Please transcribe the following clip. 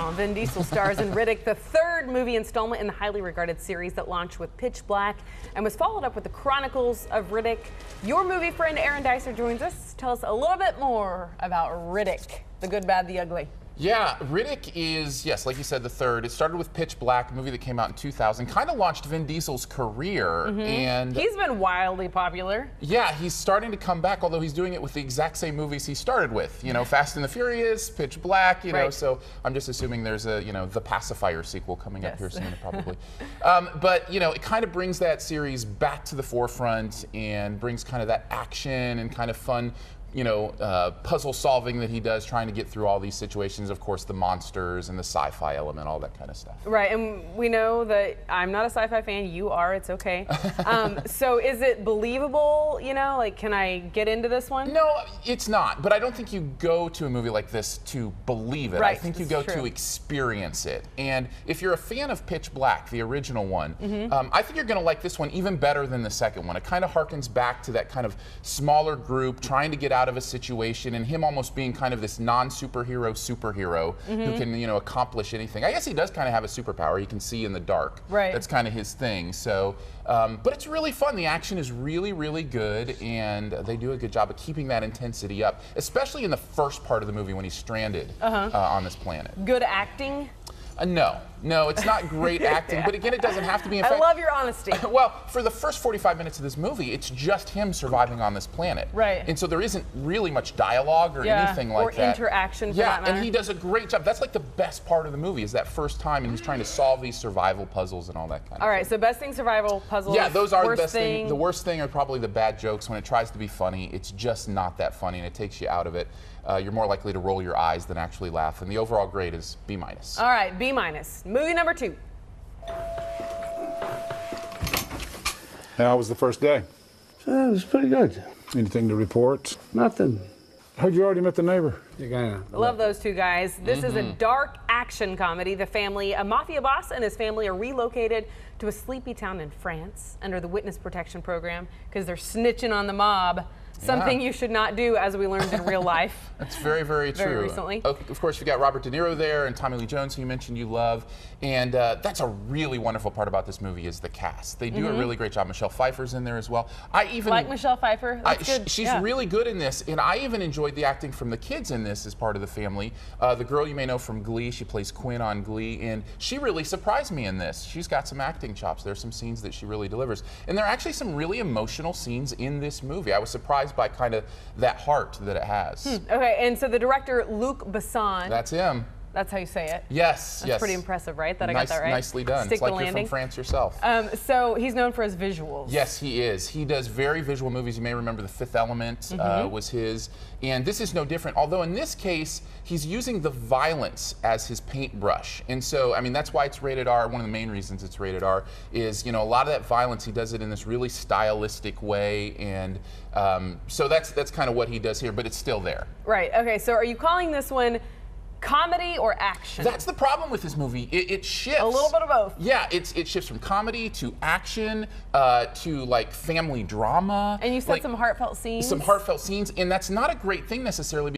now. Vin Diesel stars in Riddick, the third movie installment in the highly regarded series that launched with Pitch Black and was followed up with The Chronicles of Riddick. Your movie friend Aaron Dicer joins us. Tell us a little bit more about Riddick, the good, bad, the ugly. Yeah, Riddick is, yes, like you said, the third. It started with Pitch Black, a movie that came out in 2000, kind of launched Vin Diesel's career. And he's been wildly popular. yeah, he's starting to come back, although he's doing it with the exact same movies he started with. You know, Fast and the Furious, Pitch Black, you know, so I'm just assuming there's a, you know, The Pacifier sequel coming up here soon, probably. But, you know, it kind of brings that series back to the forefront and brings kind of that action and kind of fun, you know, puzzle solving that he does, trying to get through all these situations. Of course, the monsters and the sci-fi element, all that kind of stuff. Right, and we know that I'm not a sci-fi fan. You are. It's okay. So is it believable? You know, like, can I get into this one? No, it's not. But I don't think you go to a movie like this to believe it. Right, I think you go to experience it. And if you're a fan of Pitch Black, the original one, I think you're going to like this one even better than the second one. It kind of harkens back to that kind of smaller group trying to get out of a situation, and him almost being kind of this non-superhero superhero who can, you know, accomplish anything. I guess he does kind of have a superpower. He can see in the dark. Right. That's kind of his thing. So, but it's really fun. The action is really, really good, and they do a good job of keeping that intensity up, especially in the first part of the movie when he's stranded on this planet. Good acting? No, it's not great acting, but again, it doesn't have to be. In fact, I love your honesty. Well, for the first 45 minutes of this movie, it's just him surviving on this planet. Right. And so there isn't really much dialogue or anything like that. Or interaction, for that matter. And he does a great job. That's like the best part of the movie, is that first time, and he's trying to solve these survival puzzles and all that kind of stuff. All right, so best thing, survival puzzles. Yeah, those are the worst best thing. The worst thing are probably the bad jokes. When it tries to be funny, it's just not that funny, and it takes you out of it. You're more likely to roll your eyes than actually laugh, and the overall grade is B-. All right, B-. Movie number 2. How was the first day? It was pretty good. Anything to report? Nothing. Heard you already met the neighbor. You kinda Love those two guys. This is a dark action comedy. A mafia boss and his family are relocated to a sleepy town in France under the witness protection program because they're snitching on the mob. Something you should not do, as we learned in real life. That's very, very true. Very recently. Of course, you've got Robert De Niro there and Tommy Lee Jones, who you mentioned you love. And that's a really wonderful part about this movie is the cast. They do a really great job. Michelle Pfeiffer's in there as well. I even like Michelle Pfeiffer. That's good. She's really good in this. And I even enjoyed the acting from the kids in this as part of the family. The girl you may know from Glee, she plays Quinn on Glee. And she really surprised me in this. She's got some acting chops. There's some scenes that she really delivers. And there are actually some really emotional scenes in this movie. I was surprised by kind of that heart that it has. Okay, and so the director, Luc Besson. That's him. That's how you say it. Yes, That's pretty impressive, right? That I got that right. Nicely done. Stick it's like the landing. You're from France yourself. So he's known for his visuals. Yes, he is. He does very visual movies. You may remember The Fifth Element was his. And this is no different, although in this case, he's using the violence as his paintbrush. And so, I mean, that's why it's rated R. One of the main reasons it's rated R is, you know, a lot of that violence, he does it in this really stylistic way. And so that's kind of what he does here, but it's still there. Right. Okay, so are you calling this one comedy or action? That's the problem with this movie. It shifts. A little bit of both. Yeah, it shifts from comedy to action to like family drama. And you said some heartfelt scenes? Some heartfelt scenes, and that's not a great thing necessarily.